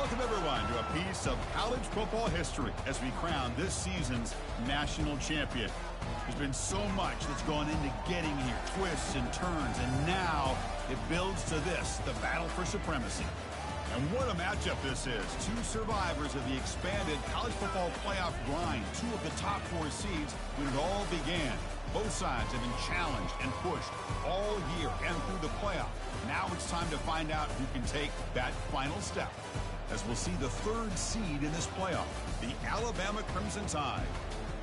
Welcome, everyone, to a piece of college football history as we crown this season's national champion. There's been so much that's gone into getting here, twists and turns, and now it builds to this, the battle for supremacy. And what a matchup this is. Two survivors of the expanded college football playoff grind, two of the top four seeds when it all began. Both sides have been challenged and pushed all year and through the playoff. Now it's time to find out who can take that final step, as we'll see the third seed in this playoff, the Alabama Crimson Tide,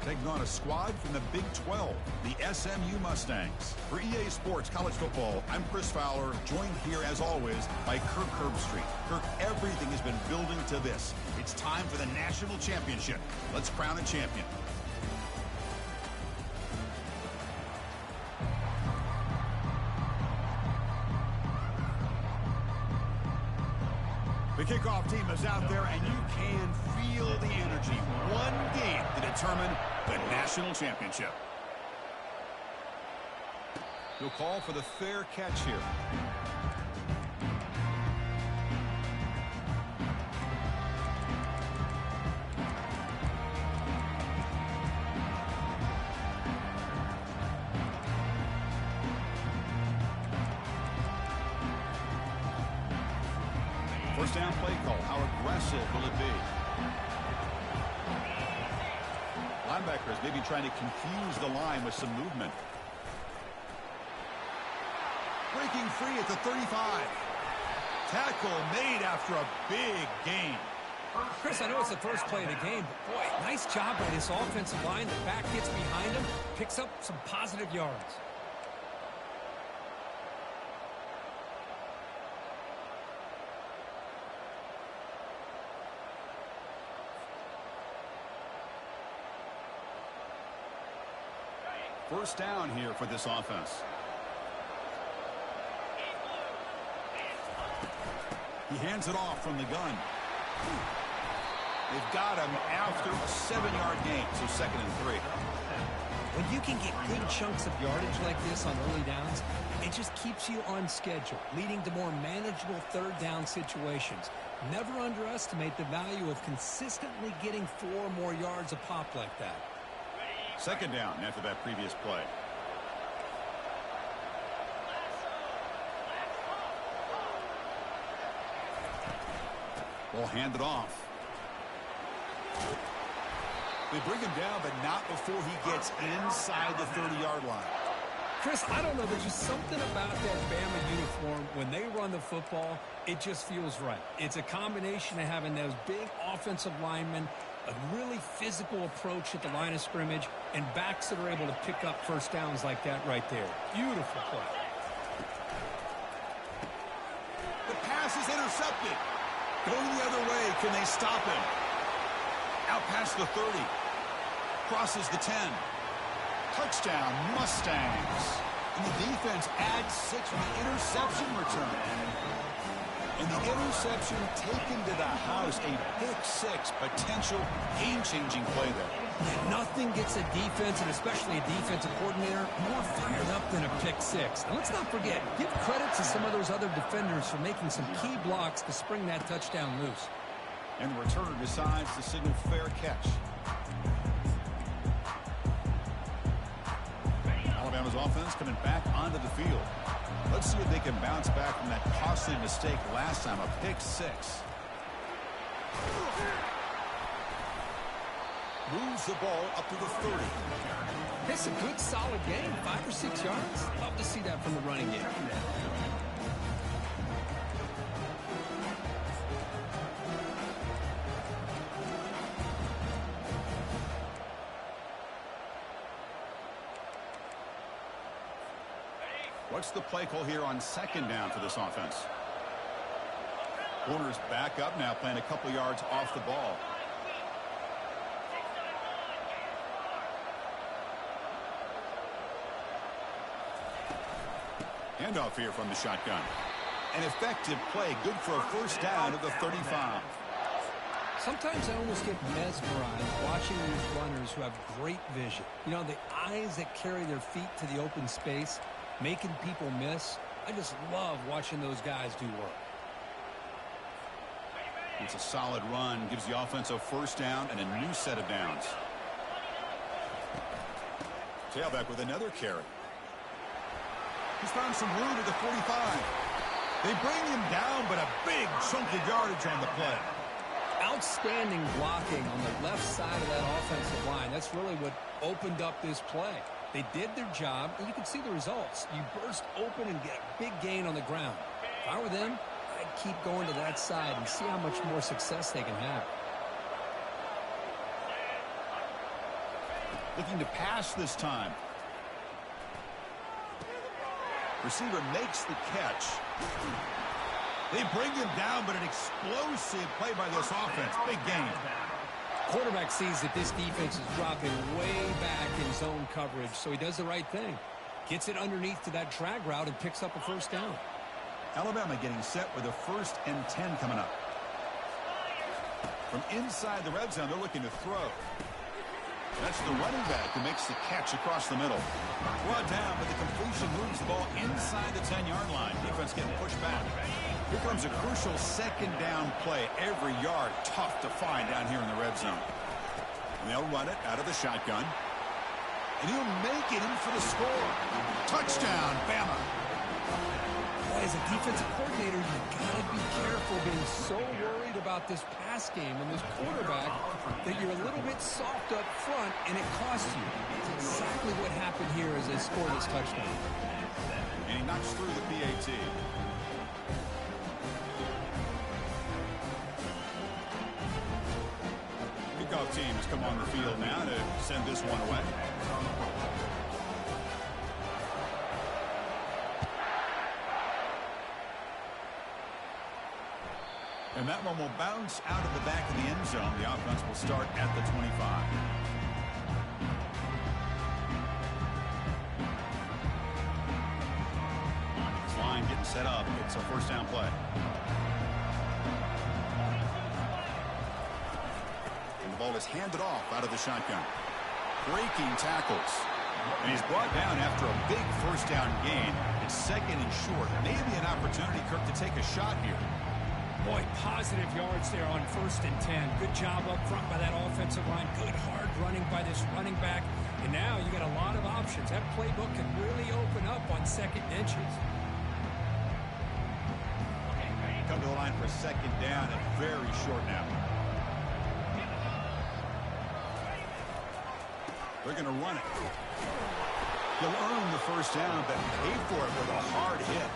taking on a squad from the Big 12, the SMU Mustangs. For EA Sports College Football, I'm Chris Fowler, joined here as always by Kirk Herbstreit. Kirk, everything has been building to this. It's time for the national championship. Let's crown a champion. The kickoff team is out there, and you can feel the energy. One game to determine the national championship. He'll call for the fair catch here. First down play call. How aggressive will it be? Linebackers maybe trying to confuse the line with some movement. Breaking free at the 35. Tackle made after a big gain. Chris, I know it's the first play of the game, but boy, nice job by this offensive line. The back gets behind him, picks up some positive yards. First down here for this offense. He hands it off from the gun. They've got him after a 7-yard gain, so 2nd and 3. When you can get good chunks of yardage like this on early downs, it just keeps you on schedule, leading to more manageable third down situations. Never underestimate the value of consistently getting 4 or more yards a pop like that. 2nd down after that previous play. Ball handed off. They bring him down, but not before he gets inside the 30-yard line. Chris, I don't know. There's just something about that Bama uniform. When they run the football, it just feels right. It's a combination of having those big offensive linemen, a really physical approach at the line of scrimmage, and backs that are able to pick up first downs like that right there. Beautiful play. The pass is intercepted. Going the other way, can they stop him? Out past the 30. Crosses the 10. Touchdown, Mustangs. And the defense adds 6 for the interception return. And the interception taken to the house, a pick 6, potential game-changing play there. Nothing gets a defense, and especially a defensive coordinator, more fired up than a pick 6. Now, let's not forget, give credit to some of those other defenders for making some key blocks to spring that touchdown loose. And the returner decides to signal fair catch. Alabama's offense coming back onto the field. Let's see if they can bounce back from that costly mistake last time, a pick 6. Moves the ball up to the 30. It's a good, solid game, 5 or 6 yards. Love to see that from the running game. What's the play call here on 2nd down for this offense? Corner's back up now, playing a couple yards off the ball. Handoff here from the shotgun. An effective play, good for a first down at the 35. Sometimes I almost get mesmerized watching these runners who have great vision. You know, the eyes that carry their feet to the open space, making people miss. I just love watching those guys do work. It's a solid run. Gives the offense a first down and a new set of downs. Tailback with another carry. He's found some room at the 45. They bring him down, but a big chunk of yardage on the play. Outstanding blocking on the left side of that offensive line. That's really what opened up this play. They did their job, and you can see the results. You burst open and get a big gain on the ground. If I were them, I'd keep going to that side and see how much more success they can have. Looking to pass this time. Receiver makes the catch. They bring him down, but an explosive play by this offense. Big gain. Quarterback sees that this defense is dropping way back in zone coverage, so he does the right thing. Gets it underneath to that drag route and picks up a first down. Alabama getting set with a 1st and 10 coming up. From inside the red zone, they're looking to throw. That's the running back who makes the catch across the middle. Brought down, but the completion moves the ball inside the 10-yard line. Defense getting pushed back. Here comes a crucial second down play. Every yard tough to find down here in the red zone. And they'll run it out of the shotgun. And he'll make it in for the score. Touchdown, Bama. Boy, as a defensive coordinator, you've got to be careful being so worried about this pass game and this quarterback that you're a little bit soft up front and it costs you. That's exactly what happened here as they scored this touchdown. And he knocks through the PAT. Kickoff teams come on the field now to send this one away. And that one will bounce out of the back of the end zone. The offense will start at the 25. This line getting set up. It's a first down play. And the ball is handed off out of the shotgun. Breaking tackles. And he's brought down after a big first down gain. It's 2nd and short. Maybe an opportunity, Kirk, to take a shot here. Boy, positive yards there on 1st and 10. Good job up front by that offensive line. Good hard running by this running back. And now you got a lot of options. That playbook can really open up on 2nd and inches. Come to the line for 2nd down and very short now. They're going to run it. He'll earn the first down, but pay for it with a hard hit.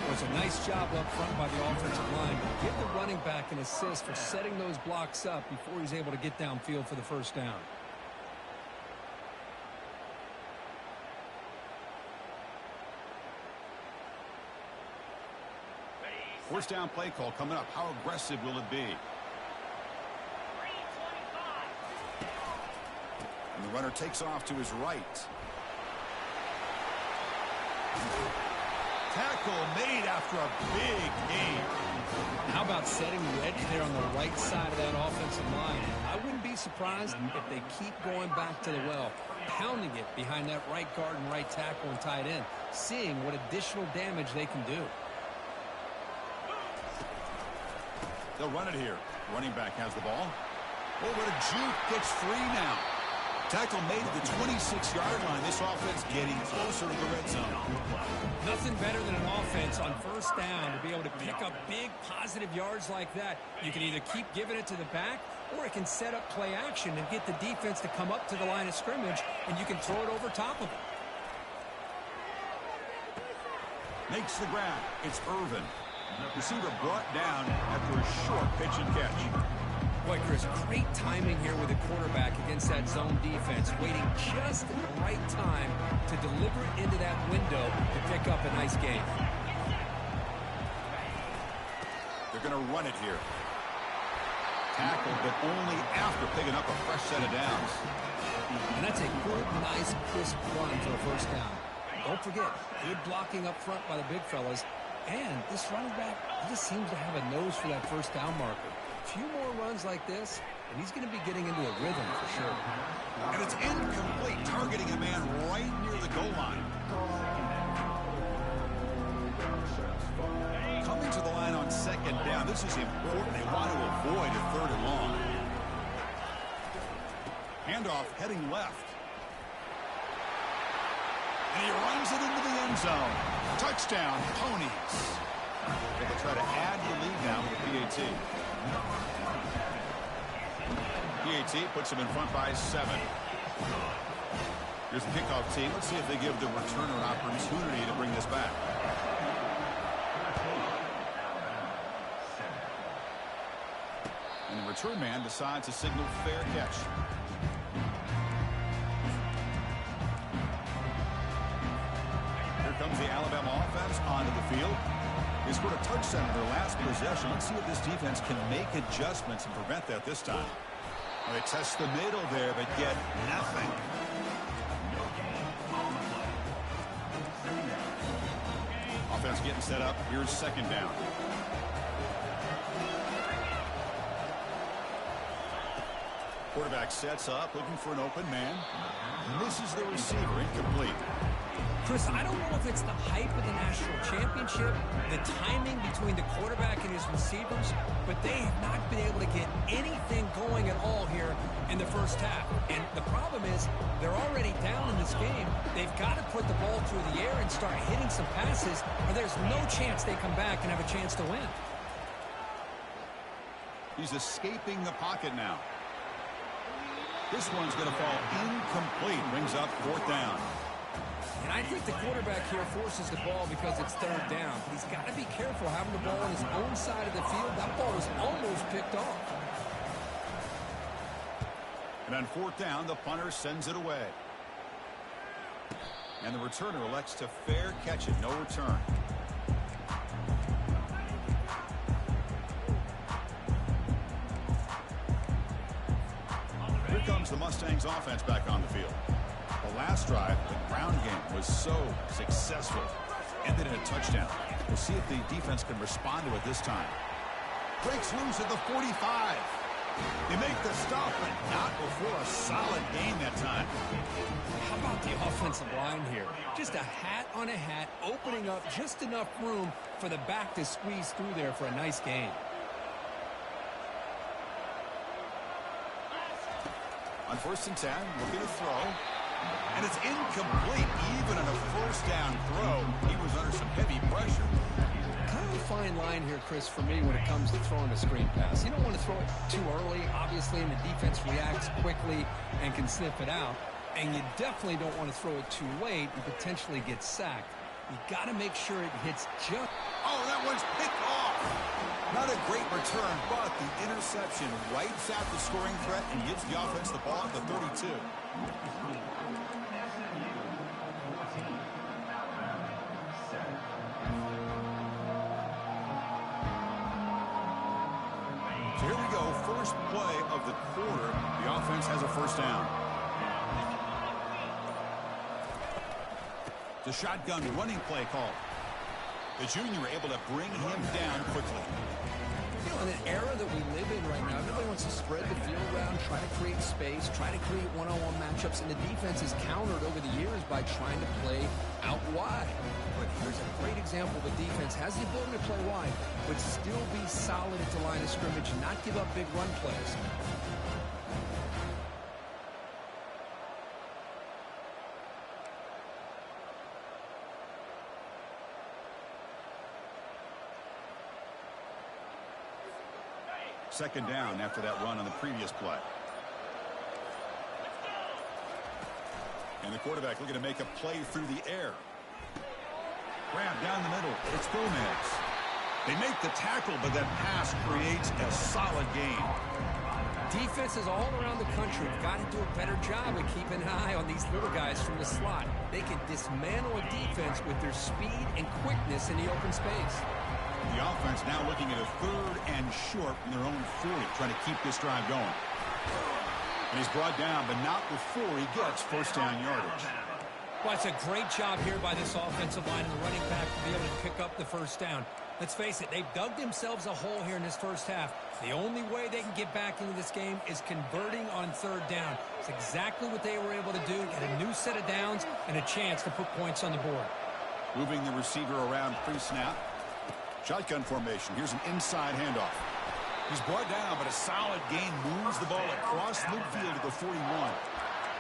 It was a nice job up front by the offensive line. Give the running back an assist for setting those blocks up before he's able to get downfield for the first down. First down play call coming up. How aggressive will it be? And the runner takes off to his right. Tackle made after a big gain. How about setting the edge there on the right side of that offensive line? I wouldn't be surprised if they keep going back to the well, pounding it behind that right guard and right tackle and tight end, seeing what additional damage they can do. They'll run it here. Running back has the ball. Oh, what a juke. Gets free now. Tackle made at the 26-yard line. This offense getting closer to the red zone. Nothing better than an offense on first down to be able to pick up big positive yards like that. You can either keep giving it to the back, or it can set up play action and get the defense to come up to the line of scrimmage, and you can throw it over top of it. Makes the grab. It's Irvin. Receiver brought down after a short pitch and catch. Boy, Chris, great timing here with the quarterback against that zone defense, waiting just at the right time to deliver it into that window to pick up a nice gain. They're going to run it here. Tackle, but only after picking up a fresh set of downs. And that's a good, nice, crisp run for a first down. Don't forget, good blocking up front by the big fellas. And this running back, he just seems to have a nose for that first down marker. A few more runs like this, and he's going to be getting into a rhythm for sure. And it's incomplete, targeting a man right near the goal line. Coming to the line on second down. This This is important. They want to avoid a 3rd and long. Handoff heading left. And he runs it into the end zone. Touchdown, Ponies. They can try to add the lead now with the PAT. PAT puts them in front by 7. Here's the kickoff team. Let's see if they give the returner an opportunity to bring this back. And the return man decides to signal fair catch. Here comes the Alabama offense onto the field. They scored a touchdown in their last possession. Let's see if this defense can make adjustments and prevent that this time. Well, they test the middle there, but get nothing. Offense getting set up. Here's 2nd down. Quarterback sets up, looking for an open man. Misses the receiver, incomplete. Chris, I don't know if it's the hype of the national championship, the timing between the quarterback and his receivers, but they have not been able to get anything going at all here in the first half. And the problem is they're already down in this game. They've got to put the ball through the air and start hitting some passes, or there's no chance they come back and have a chance to win. He's escaping the pocket now. This one's going to fall incomplete. Brings up 4th down. And I think the quarterback here forces the ball because it's 3rd down. But he's got to be careful having the ball on his own side of the field. That ball was almost picked off. And on 4th down, the punter sends it away. And the returner elects to fair catch it. No return. Here comes the Mustangs offense back on the field. The last drive, the ground game was so successful. Ended in a touchdown. We'll see if the defense can respond to it this time. Breaks loose at the 45. They make the stop, but not before a solid gain that time. How about the offensive line here? Just a hat on a hat, opening up just enough room for the back to squeeze through there for a nice gain. On 1st and 10, looking to throw. And it's incomplete. Even on a 1st down throw, he was under some heavy pressure. Kind of a fine line here, Chris, for me when it comes to throwing a screen pass. You don't want to throw it too early, obviously, and the defense reacts quickly and can sniff it out. And you definitely don't want to throw it too late and potentially get sacked. You got to make sure it hits just... Oh, that one's picked off. Not a great return, but the interception wipes out the scoring threat and gives the offense the ball at the 32. So here we go, first play of the quarter. The offense has a 1st down. The shotgun running play call. The junior able to bring him down quickly. You know, in an era that we live in right now, everybody wants to spread the field around, try to create space, try to create one-on-one matchups, and the defense is countered over the years by trying to play out wide. But here's a great example. The defense has the ability to play wide, but still be solid at the line of scrimmage and not give up big run plays. Second down after that run on the previous play. And the quarterback looking to make a play through the air. Grab down the middle. It's Gomez. They make the tackle, but that pass creates a solid gain. Defenses all around the country have got to do a better job of keeping an eye on these little guys from the slot. They can dismantle a defense with their speed and quickness in the open space. The offense now looking at a 3rd and short from their own 40, trying to keep this drive going. And he's brought down, but not before he gets 1st down yardage. Well, it's a great job here by this offensive line and the running back to be able to pick up the 1st down. Let's face it, they've dug themselves a hole here in this first half. The only way they can get back into this game is converting on 3rd down. It's exactly what they were able to do, get a new set of downs and a chance to put points on the board. Moving the receiver around pre-snap. Shotgun formation. Here's an inside handoff. He's brought down, but a solid gain moves the ball across midfield to the 41.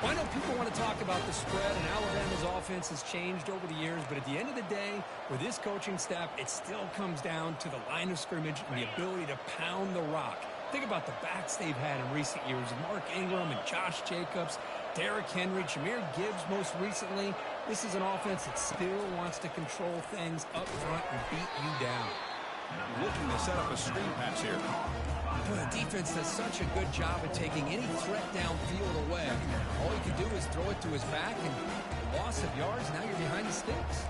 Well, I know people want to talk about the spread, and Alabama's offense has changed over the years, but at the end of the day, with this coaching staff, it still comes down to the line of scrimmage and the ability to pound the rock. Think about the backs they've had in recent years. Mark Ingram and Josh Jacobs, Derrick Henry, Jahmyr Gibbs most recently. This is an offense that still wants to control things up front and beat you down. Looking to set up a screen pass here. Well, the defense does such a good job of taking any threat downfield away. All you can do is throw it to his back, and loss of yards, now you're behind the sticks.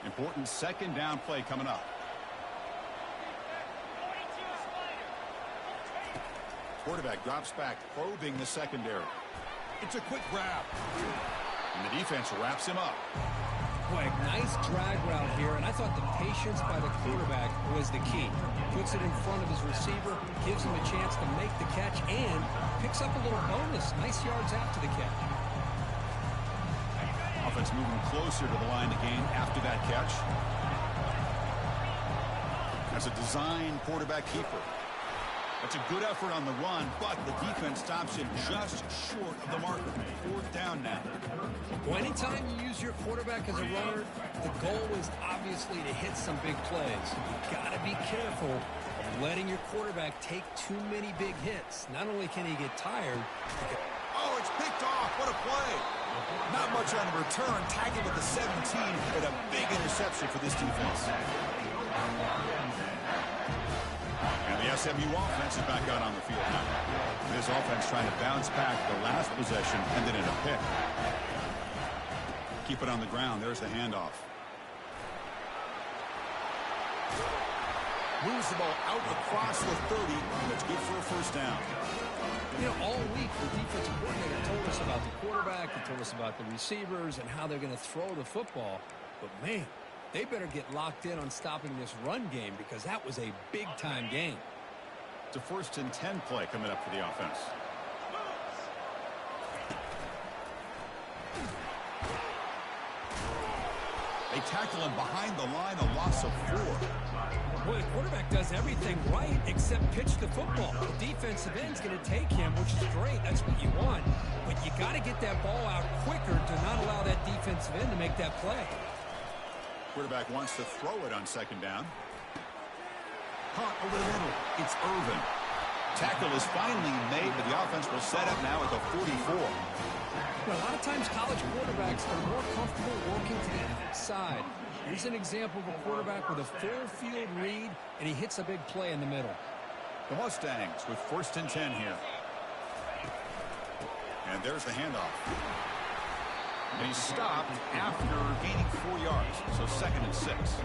Important second down play coming up. Quarterback drops back, probing the secondary. It's a quick grab. And the defense wraps him up. Boy, nice drag route here, and I thought the patience by the quarterback was the key. Puts it in front of his receiver, gives him a chance to make the catch, and picks up a little bonus. Nice yards after the catch. Offense moving closer to the line to gain after that catch. That's a design quarterback keeper. That's a good effort on the run, but the defense stops him just short of the marker. 4th down now. Well, anytime you use your quarterback as a runner, the goal is obviously to hit some big plays. You've got to be careful of letting your quarterback take too many big hits. Not only can he get tired. Oh, it's picked off. What a play. Not much on the return. Tackled at the 17, but a big interception for this defense. And the SMU offense is back out on the field now. This offense trying to bounce back. The last possession ended in a pick. Keep it on the ground. There's the handoff. Moves the ball out across the 30, and it's good for a first down. You know, all week the defensive coordinator told us about the quarterback, he told us about the receivers and how they're going to throw the football. But, man, they better get locked in on stopping this run game because that was a big-time game. It's a 1st and 10 play coming up for the offense. They tackle him behind the line, a loss of 4. Well, the quarterback does everything right except pitch the football. The defensive end's going to take him, which is great. That's what you want. But you got to get that ball out quicker to not allow that defensive end to make that play. Quarterback wants to throw it on 2nd down. Caught over the middle. It's Irvin. Tackle is finally made, but the offense will set up now at the 44. Well, a lot of times college quarterbacks are more comfortable working to the outside. Here's an example of a quarterback with a full field read, and he hits a big play in the middle. The Mustangs with 1st and 10 here. And there's the handoff. And he stopped after gaining 4 yards, so 2nd and 6.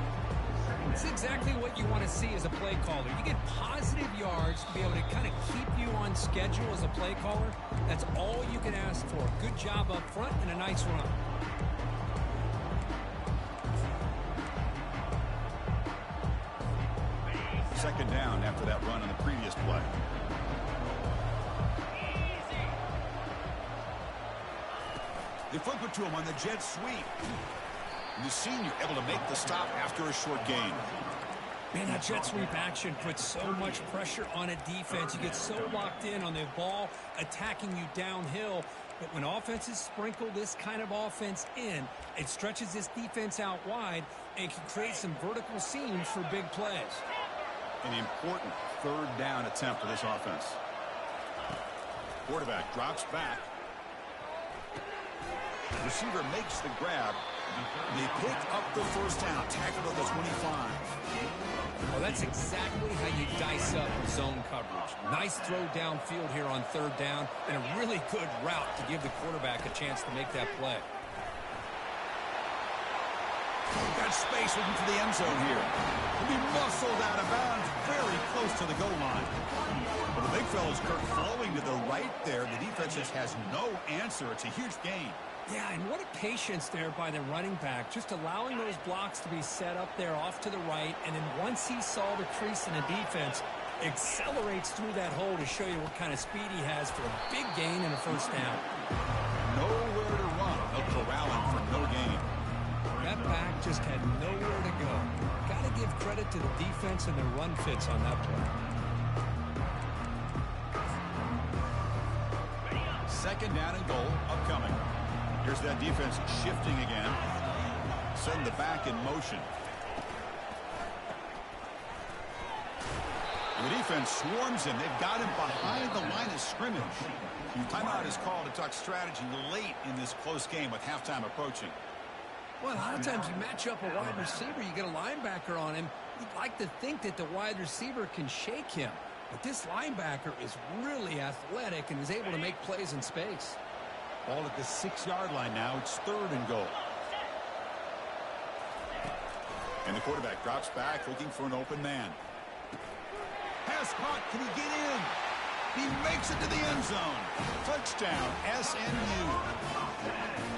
It's exactly what you want to see as a play caller. You get positive yards to be able to kind of keep you on schedule as a play caller. That's all you can ask for. Good job up front and a nice run. Second down after that run on the previous play. They flip it to him on the jet sweep. And the senior able to make the stop after a short gain. Man, that jet sweep action puts so much pressure on a defense. You get so locked in on the ball attacking you downhill. But when offenses sprinkle this kind of offense in, it stretches this defense out wide and can create some vertical seams for big plays. An important 3rd down attempt for this offense. Quarterback drops back. Receiver makes the grab. They pick up the 1st down. Tackled at the 25. Well, that's exactly how you dice up zone coverage. Nice throw downfield here on 3rd down, and a really good route to give the quarterback a chance to make that play. Got space looking for the end zone here. He'll be muscled out of bounds very close to the goal line. Well, the big fella's Kirk flowing to the right there. The defense just has no answer. It's a huge gain. Yeah, and what a patience there by the running back, just allowing those blocks to be set up there off to the right, and then once he saw the crease in the defense, accelerates through that hole to show you what kind of speed he has for a big gain and a first down. Nowhere to run. They'll corral him for no gain. That back just had nowhere to go. Got to give credit to the defense and their run fits on that play. Second down and goal upcoming. Here's that defense shifting again. Send the back in motion. And the defense swarms him. They've got him behind the line of scrimmage. Timeout is called to talk strategy late in this close game with halftime approaching. Well, a lot of times you match up a wide receiver, you get a linebacker on him. You'd like to think that the wide receiver can shake him. But this linebacker is really athletic and is able to make plays in space. Ball at the 6-yard line now. It's third and goal. And the quarterback drops back looking for an open man. Pass caught. Can he get in? He makes it to the end zone. Touchdown, SMU.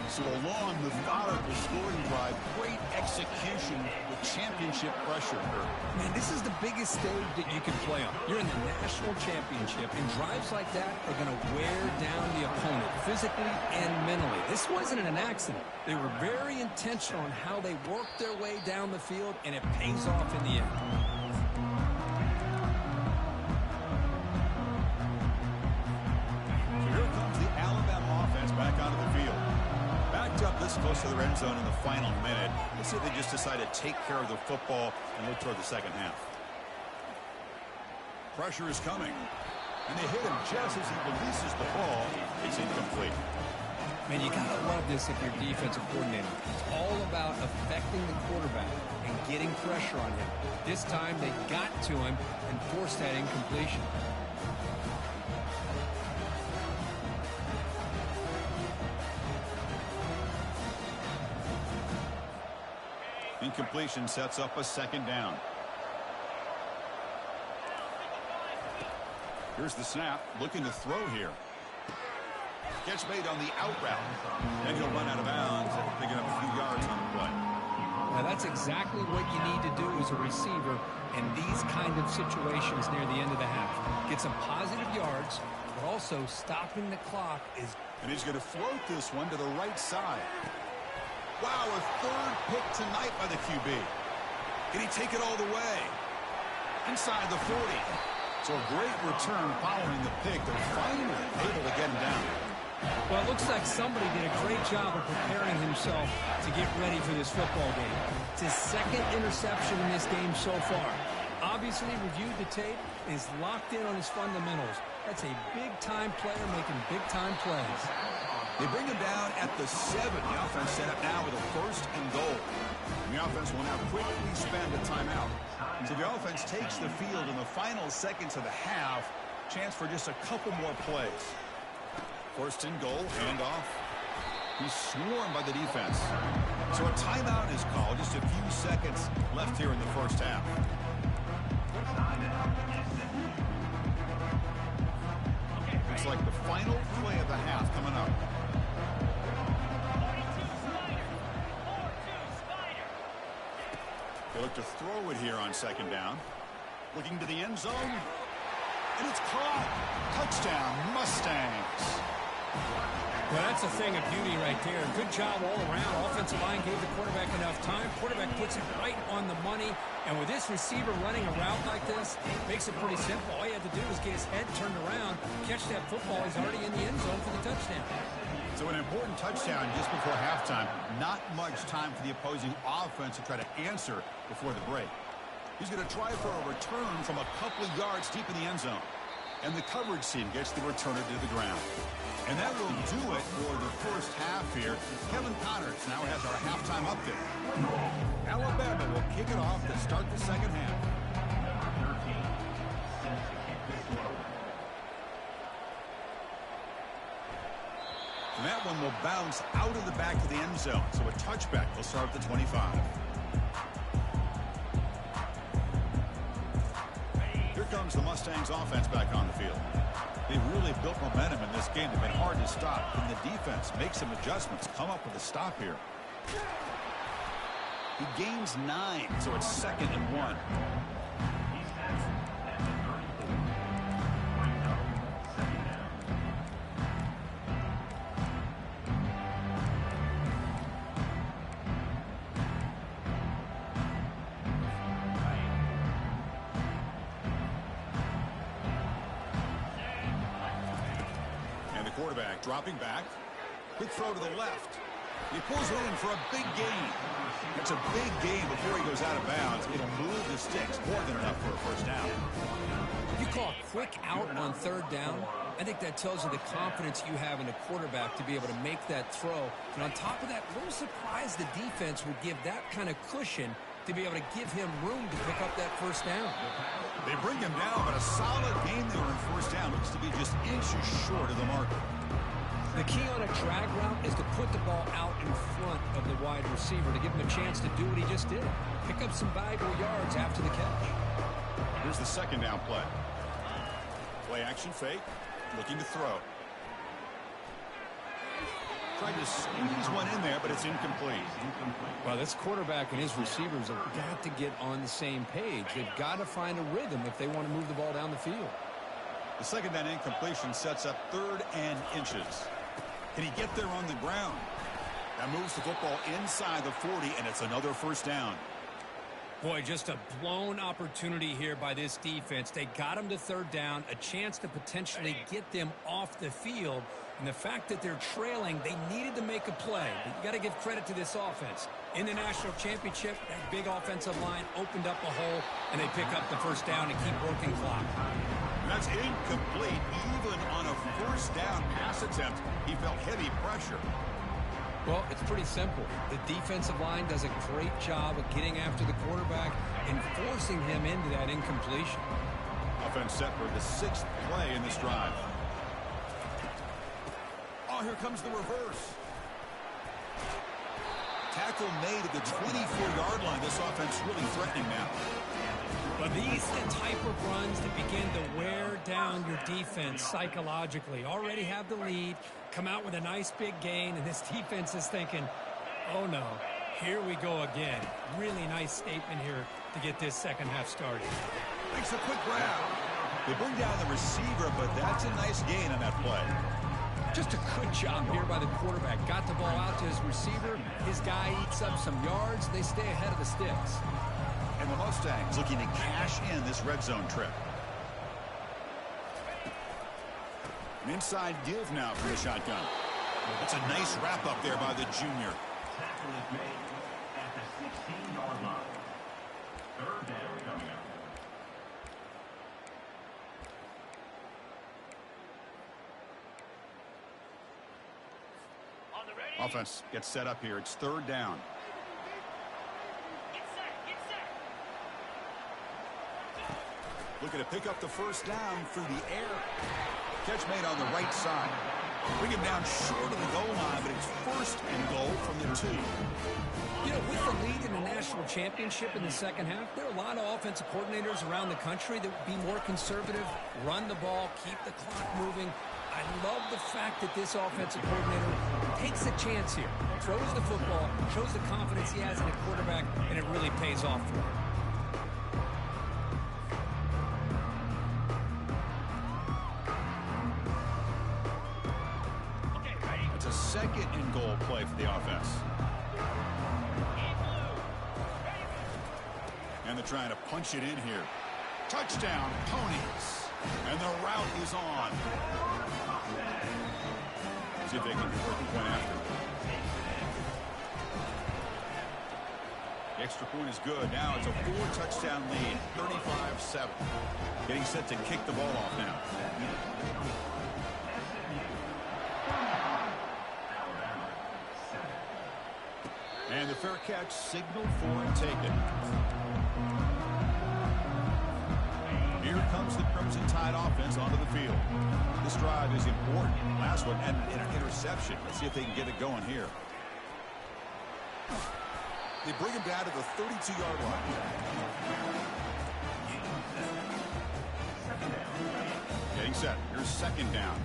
So a long, methodical scoring drive. Great execution with championship pressure. Man, this is the biggest stage that you can play on. You're in the national championship, and drives like that are going to wear down the opponent physically and mentally. This wasn't an accident. They were very intentional on how they worked their way down the field, and it pays off in the end. Back onto the field. Backed up this close to the end zone in the final minute. Let's see if they just decide to take care of the football and look toward the second half. Pressure is coming. And they hit him just as he releases the ball. It's incomplete. Man, you got to love this if you're defensive coordinator. It's all about affecting the quarterback and getting pressure on him. This time they got to him and forced that incompletion. Incompletion sets up a second down. Here's the snap. Looking to throw here. Catch made on the out route. And he'll run out of bounds after picking up a few yards on the play. Now that's exactly what you need to do as a receiver in these kind of situations near the end of the half. Get some positive yards, but also stopping the clock is... And he's going to float this one to the right side. Wow, a third pick tonight by the QB. Can he take it all the way? Inside the 40. So a great return following the pick. They're finally able to get him down. Well, it looks like somebody did a great job of preparing himself to get ready for this football game. It's his second interception in this game so far. Obviously reviewed the tape and is locked in on his fundamentals. That's a big-time player making big-time plays. They bring him down at the 7. The offense set up now with a first and goal. And the offense will now quickly spend a timeout. So the offense takes the field in the final seconds of the half. Chance for just a couple more plays. First and goal, handoff. He's swarmed by the defense. So a timeout is called. Just a few seconds left here in the first half. Looks like the final play of the half coming up. They look to throw it here on second down. Looking to the end zone. And it's caught. Touchdown, Mustangs. Well, that's a thing of beauty right there. Good job all around. Offensive line gave the quarterback enough time. Quarterback puts it right on the money. And with this receiver running a route like this, makes it pretty simple. All you have to do is get his head turned around, catch that football. He's already in the end zone for the touchdown. So an important touchdown just before halftime. Not much time for the opposing offense to try to answer before the break. He's going to try for a return from a couple of yards deep in the end zone. And the coverage team gets the returner to the ground. And that will do it for the first half here. Kevin Connors now has our halftime update. Alabama will kick it off to start the second half. And that one will bounce out of the back of the end zone. So a touchback will start at the 25. Here comes the Mustangs offense back on the field. They They really built momentum in this game. They've been hard to stop. Can the defense make some adjustments, come up with a stop here? He gains 9, so it's 2nd and 1. Quarterback dropping back. Quick throw to the left. He pulls it in for a big gain. It's a big gain before he goes out of bounds. It'll move the sticks, more than enough for a first down. You call a quick out on 3rd down. I think that tells you the confidence you have in a quarterback to be able to make that throw. And on top of that, a little surprised the defense would give that kind of cushion to be able to give him room to pick up that first down. They bring him down, but a solid game there in first down. Looks to be just inches short of the marker. The key on a drag route is to put the ball out in front of the wide receiver to give him a chance to do what he just did. Pick up some valuable yards after the catch. Here's the 2nd down play. Play action fake. Looking to throw. Trying to squeeze one in there, but it's incomplete. Well, this quarterback and his receivers have got to get on the same page. They've got to find a rhythm if they want to move the ball down the field. The 2nd down incompletion sets up 3rd and inches. Can he get there on the ground? That moves the football inside the 40, and it's another first down. Boy, just a blown opportunity here by this defense. They got him to 3rd down, a chance to potentially get them off the field. And the fact that they're trailing, they needed to make a play. But you got to give credit to this offense. In the national championship, that big offensive line opened up a hole, and they pick up the first down and keep working clock. That's incomplete. Even on a first down pass attempt, he felt heavy pressure. Well, it's pretty simple. The defensive line does a great job of getting after the quarterback and forcing him into that incompletion. Offense set for the 6th play in this drive. Oh, here comes the reverse. Tackle made at the 24-yard line. This offense really threatening now. But these are the type of runs that begin to wear down your defense psychologically. Already have the lead, come out with a nice big gain, and this defense is thinking, oh no, here we go again. Really nice statement here to get this second half started. Makes a quick grab. They bring down the receiver, but that's a nice gain on that play. Just a good job here by the quarterback. Got the ball out to his receiver. His guy eats up some yards. They stay ahead of the sticks. And the Mustangs looking to cash in this red zone trip. An inside give now from the shotgun. That's a nice wrap up there by the junior. Tackle is made at the 16-yard line. 3rd down coming up. Offense gets set up here. It's 3rd down. Looking to pick up the first down through the air. Catch made on the right side. Bring him down short of the goal line, but it's 1st and goal from the 2. You know, with the lead in the national championship in the second half, there are a lot of offensive coordinators around the country that would be more conservative, run the ball, keep the clock moving. I love the fact that this offensive coordinator takes a chance here, throws the football, shows the confidence he has in a quarterback, and it really pays off for him. It's a 2nd and goal play for the offense. And they're trying to punch it in here. Touchdown, Ponies. And the route is on. See if they can convert the point after. The extra point is good. Now it's a 4-touchdown lead, 35-7. Getting set to kick the ball off now. And the fair catch signaled for and taken. Here comes the Crimson Tide offense onto the field. This drive is important. Last one ended in an interception. Let's see if they can get it going here. They bring him down to the 32-yard line. Getting set. Here's second down.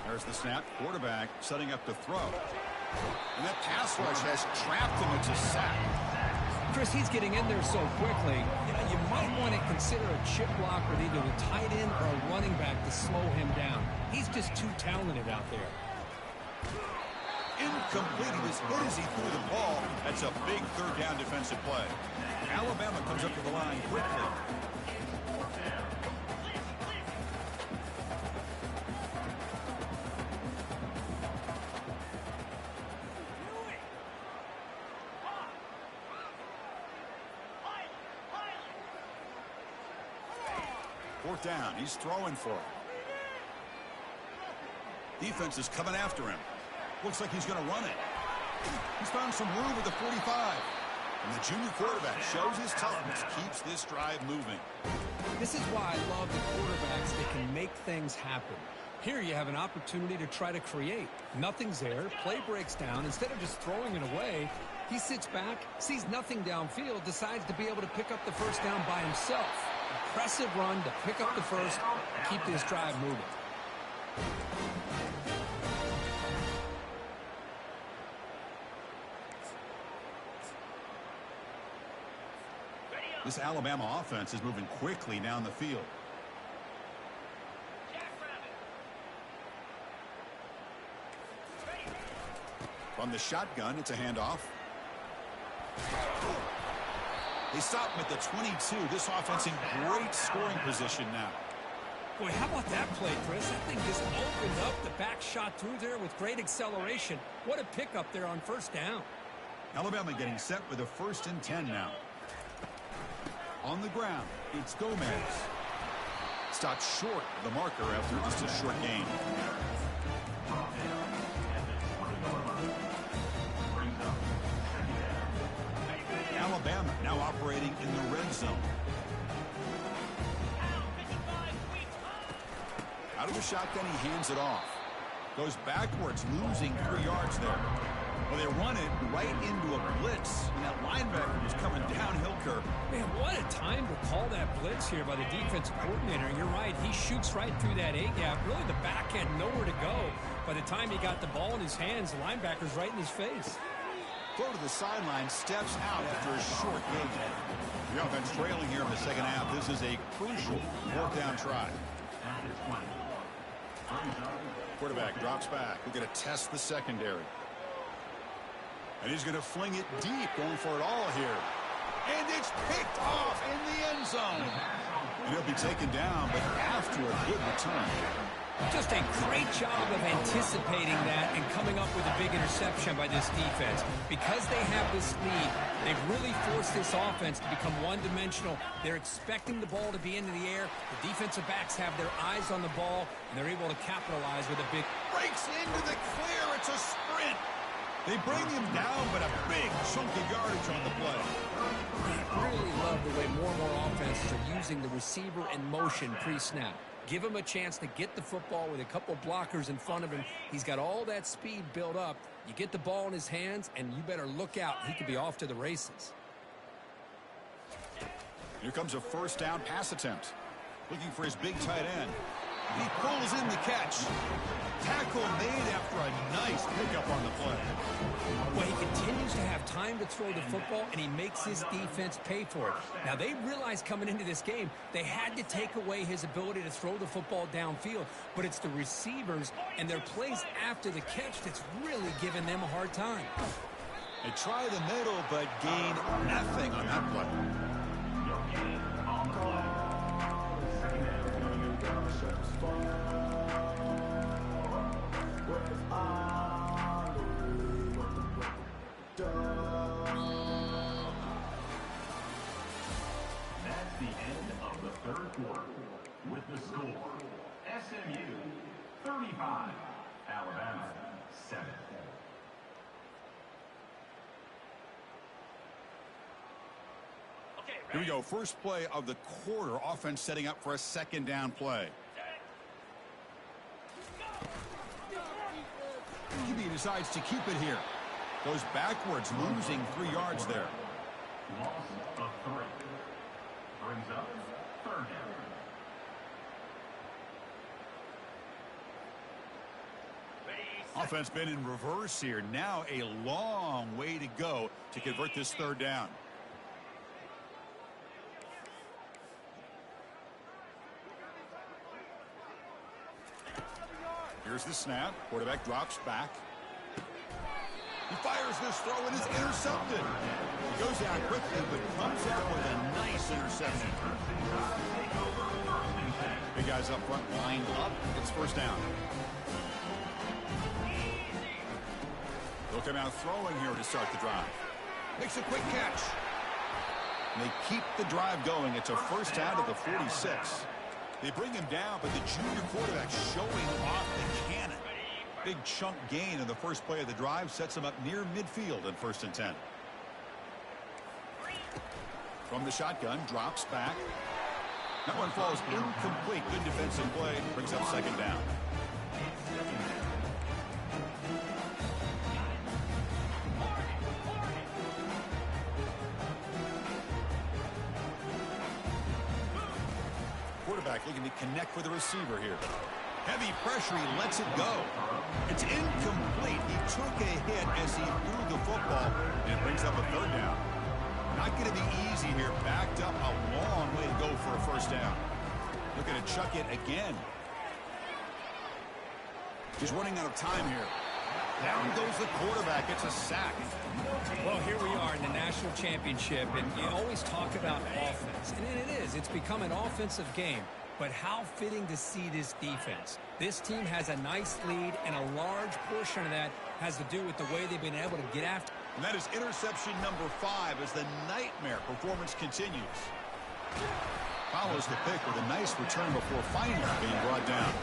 There's the snap. Quarterback setting up to throw. And that pass rush has trapped him. It's a sack. Chris, he's getting in there so quickly. You might want to consider a chip block with either a tight end or a running back to slow him down. He's just too talented out there. Incomplete. He was hit as he threw the ball. That's a big third down defensive play. Alabama comes up to the line quickly. Fourth down. He's throwing for it. Defense is coming after him. Looks like he's going to run it. He's found some room at the 45. And the junior quarterback shows his toughness, keeps this drive moving. This is why I love the quarterbacks that can make things happen. Here you have an opportunity to try to create. Nothing's there. Play breaks down. Instead of just throwing it away, he sits back, sees nothing downfield, decides to be able to pick up the first down by himself. Impressive run to pick up the first, keep this drive moving. This Alabama offense is moving quickly down the field. From the shotgun, it's a handoff. They stop him at the 22. This offense in great scoring position now. Boy, how about that play, Chris? That thing just opened up. The back shot through there with great acceleration. What a pickup there on first down. Alabama getting set with a 1st and 10 now. On the ground, it's Gomez. Stopped short of the marker after just a short gain. Alabama now operating in the red zone. Out of the shotgun, he hands it off. Goes backwards, losing 3 yards there. Well, they run it right into a blitz, and that linebacker was coming downhill, Kirk. Man, what a time to call that blitz here by the defensive coordinator. And you're right, he shoots right through that A-gap. Really, the back had nowhere to go. By the time he got the ball in his hands, the linebacker's right in his face. Throw to the sideline, steps out after a short gain. The offense trailing here in the second half. This is a crucial 4th down try. Quarterback drops back. We're going to test the secondary. And he's going to fling it deep, going for it all here. And it's picked off in the end zone. And he'll be taken down, but after a good return. Just a great job of anticipating that and coming up with a big interception by this defense. Because they have this lead, they've really forced this offense to become one-dimensional. They're expecting the ball to be into the air. The defensive backs have their eyes on the ball, and they're able to capitalize with a big... Breaks into the clear. It's a sprint. They bring him down, but a big chunk of yardage on the play. I really love the way more and more offenses are using the receiver in motion pre-snap. Give him a chance to get the football with a couple blockers in front of him. He's got all that speed built up. You get the ball in his hands, and you better look out. He could be off to the races. Here comes a 1st down pass attempt. Looking for his big tight end. He pulls in the catch. Tackle made after a nice pickup on the play. Well, he continues to have time to throw the football, and he makes his defense pay for it. Now, they realized coming into this game, they had to take away his ability to throw the football downfield, but it's the receivers and their plays after the catch that's really giving them a hard time. They try the middle, but gain nothing on that play. That's the end of the 3rd quarter. With the score, SMU 35, Alabama 7. Here we go. First play of the quarter. Offense setting up for a 2nd down play. QB decides to keep it here. Goes backwards, losing 3 yards there. Loss of 3. Brings up 3rd down. Offense been in reverse here. Now a long way to go to convert this 3rd down. Here's the snap. Quarterback drops back. He fires this throw and is intercepted. He goes down quickly but comes out with a nice interception. Big guys up front lined up. It's 1st down. They'll come out throwing here to start the drive. Makes a quick catch. And they keep the drive going. It's a 1st down to the 46. They bring him down, but the junior quarterback showing off the cannon. Big chunk gain in the first play of the drive sets him up near midfield in 1st and 10. From the shotgun, drops back. That one falls incomplete. Good defensive play. Brings up 2nd down. Quarterback looking to connect with the receiver here. Heavy pressure, he lets it go. It's incomplete. He took a hit as he threw the football, and it brings up a 3rd down. Not going to be easy here. Backed up a long way to go for a 1st down. Looking to chuck it again. He's running out of time here. Down goes the quarterback. It's a sack. Well, here we are in the national championship, and you always talk about offense. And it is. It's become an offensive game. But how fitting to see this defense. This team has a nice lead, and a large portion of that has to do with the way they've been able to get after. And that is interception number 5 as the nightmare performance continues. Follows the pick with a nice return before finally being brought down.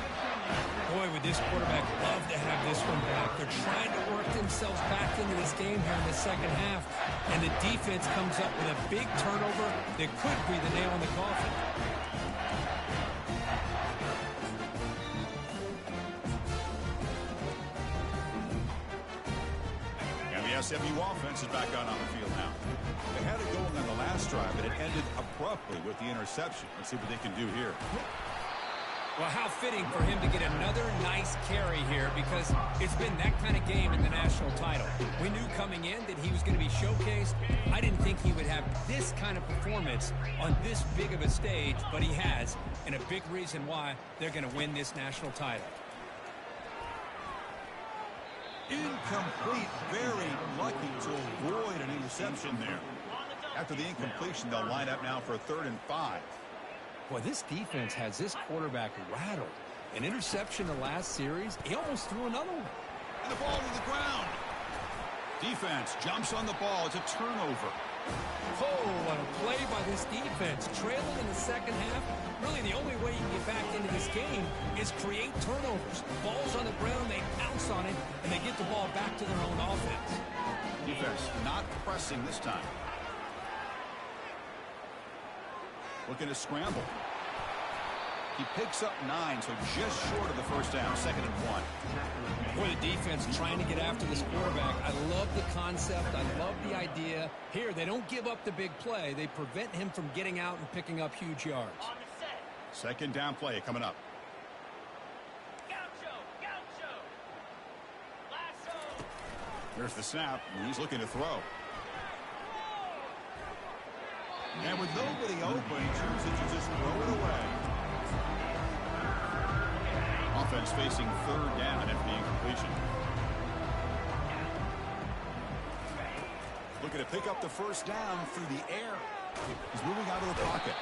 Boy, would this quarterback love to have this one back. They're trying to work themselves back into this game here in the 2nd half. And the defense comes up with a big turnover that could be the nail in the coffin. And the SMU offense is back out on the field now. They had it going on the last drive, but it ended abruptly with the interception. Let's see what they can do here. Well, how fitting for him to get another nice carry here, because it's been that kind of game in the national title. We knew coming in that he was going to be showcased. I didn't think he would have this kind of performance on this big of a stage, but he has, and a big reason why they're going to win this national title. Incomplete. Very lucky to avoid an interception there. After the incompletion, they'll line up now for a 3rd and 5. Boy, this defense has this quarterback rattled. An interception the last series, he almost threw another one. And the ball to the ground. Defense jumps on the ball. It's a turnover. Oh, what a play by this defense. Trailing in the 2nd half. Really, the only way you can get back into this game is create turnovers. Ball's on the ground, they pounce on it, and they get the ball back to their own offense. Defense not pressing this time. Looking to scramble. He picks up 9, so just short of the 1st down. 2nd and 1. Boy, the defense trying to get after this quarterback. I love the concept. I love the idea. Here, they don't give up the big play. They prevent him from getting out and picking up huge yards. 2nd down play coming up. There's the snap. He's looking to throw. And with nobody open, he chooses to just throw it away. Offense facing 3rd down after the incompletion. Looking to pick up the 1st down through the air. He's moving out of the pocket.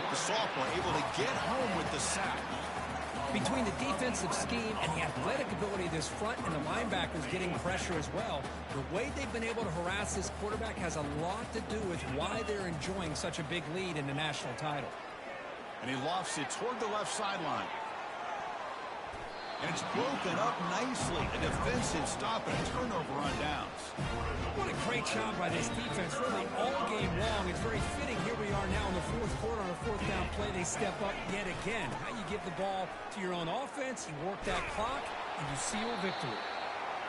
The sophomore able to get home with the sack. Between the defensive scheme and the athletic ability of this front and the linebackers getting pressure as well, the way they've been able to harass this quarterback has a lot to do with why they're enjoying such a big lead in the national title. And he lofts it toward the left sideline. And it's broken up nicely. A defensive stop and a turnover on downs. What a great job by this defense, really all game long. It's very fitting. Here we are now in the 4th quarter on a 4th down play. They step up yet again. How you give the ball to your own offense, you work that clock, and you seal victory.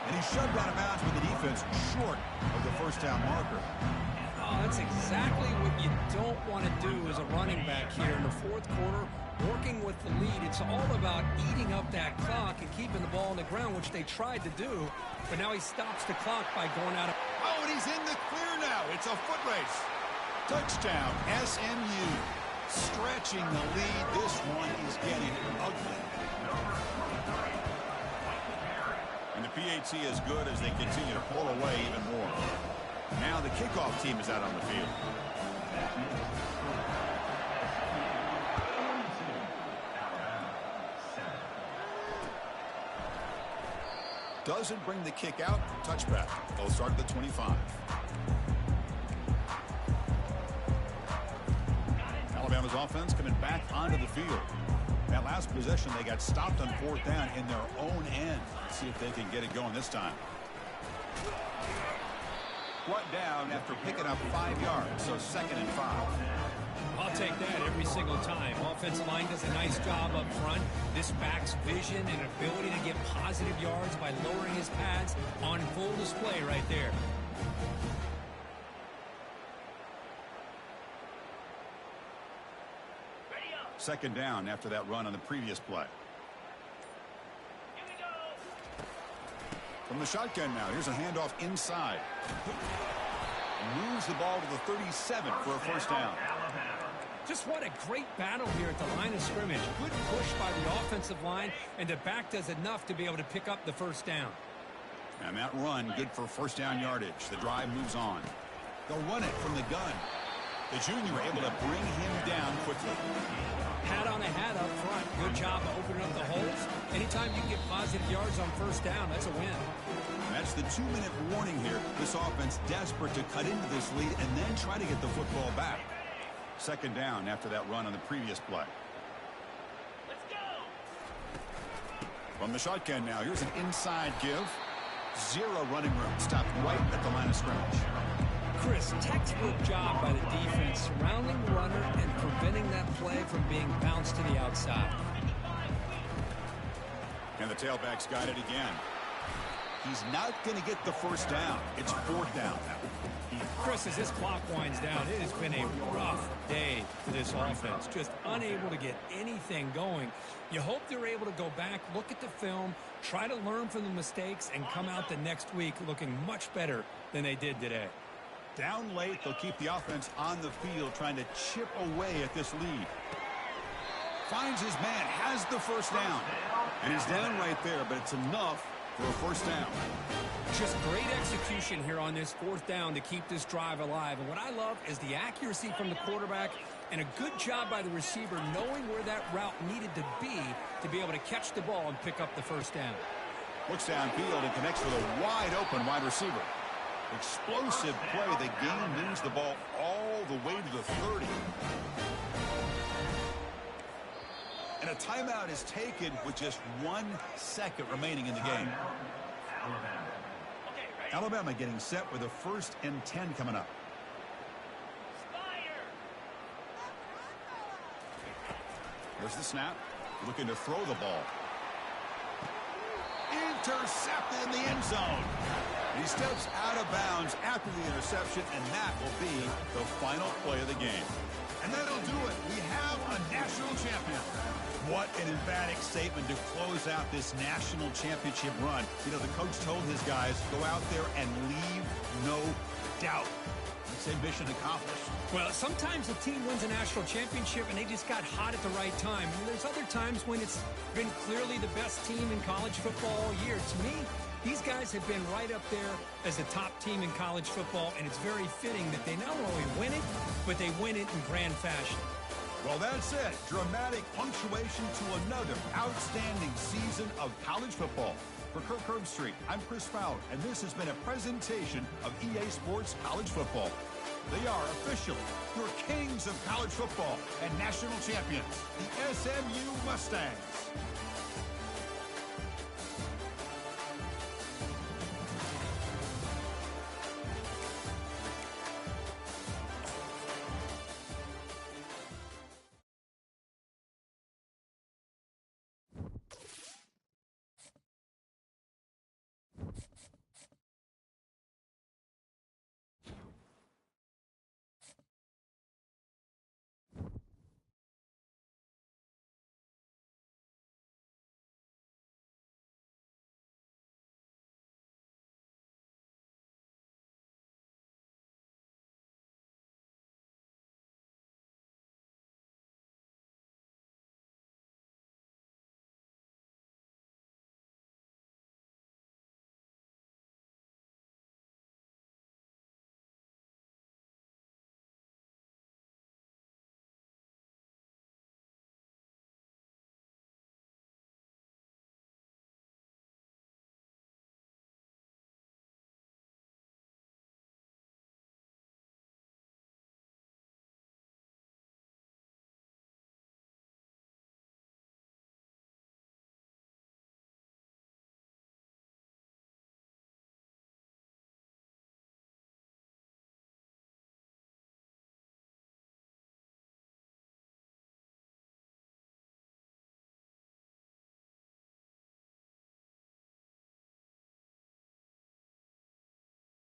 And he's shoved out of bounds with the defense short of the 1st down marker. Oh, that's exactly what you don't want to do as a running back here in the fourth quarter, working with the lead. It's all about eating up that clock and keeping the ball on the ground, which they tried to do, but now he stops the clock by going out of... Oh, and he's in the clear now. It's a foot race. Touchdown, SMU. Stretching the lead. This one is getting ugly. And the PAT is good as they continue to pull away even more. Now the kickoff team is out on the field. Doesn't bring the kick out. Touchback. They'll start at the 25. Alabama's offense coming back onto the field. That last possession, they got stopped on fourth down in their own end. Let's see if they can get it going this time. Brought down after picking up 5 yards, so 2nd and 5. I'll take that every single time. Offensive line does a nice job up front. This back's vision and ability to get positive yards by lowering his pads on full display right there. Second down after that run on the previous play. From the shotgun now, here's a handoff inside. Moves the ball to the 37 for a first down. Just what a great battle here at the line of scrimmage. Good push by the offensive line, and the back does enough to be able to pick up the first down. And that run, good for first down yardage. The drive moves on. They'll run it from the gun. The junior able to bring him down quickly. Hat on a hat up front. Good job of opening up the holes. Anytime you get positive yards on first down, that's a win. That's the 2-minute warning here. This offense desperate to cut into this lead and then try to get the football back. Second down after that run on the previous play. Let's go. From the shotgun now, here's an inside give. 0 running room. Stopped right at the line of scrimmage. Chris, textbook job by the defense surrounding the runner and preventing that play from being bounced to the outside. And the tailback's got it again. He's not going to get the first down. It's 4th down now. Chris, as this clock winds down, it has been a rough day for this offense. Just unable to get anything going. You hope they're able to go back, look at the film, try to learn from the mistakes, and come out the next week looking much better than they did today. Down late, they'll keep the offense on the field trying to chip away at this lead. Finds his man, has the first down. And he's down right there, but it's enough for a first down. Just great execution here on this 4th down to keep this drive alive. And what I love is the accuracy from the quarterback and a good job by the receiver knowing where that route needed to be able to catch the ball and pick up the first down. Looks downfield and connects with a wide open wide receiver. Explosive play. The game moves the ball all the way to the 30. And a timeout is taken with just 1 second remaining in the game. Alabama getting set with a 1st and 10 coming up. There's the snap. Looking to throw the ball. Intercepted in the end zone. He steps out of bounds after the interception, and that will be the final play of the game. And that'll do it. We have a national champion. What an emphatic statement to close out this national championship run. You know, the coach told his guys, go out there and leave no doubt. I'd say mission accomplished. Well, sometimes a team wins a national championship and they just got hot at the right time. And there's other times when it's been clearly the best team in college football all year. To me, these guys have been right up there as the top team in college football, and it's very fitting that they not only win it, but they win it in grand fashion. Well, that's it. Dramatic punctuation to another outstanding season of college football. For Kirk Herbstreit, I'm Chris Fowler, and this has been a presentation of EA Sports College Football. They are officially your kings of college football and national champions, the SMU Mustangs.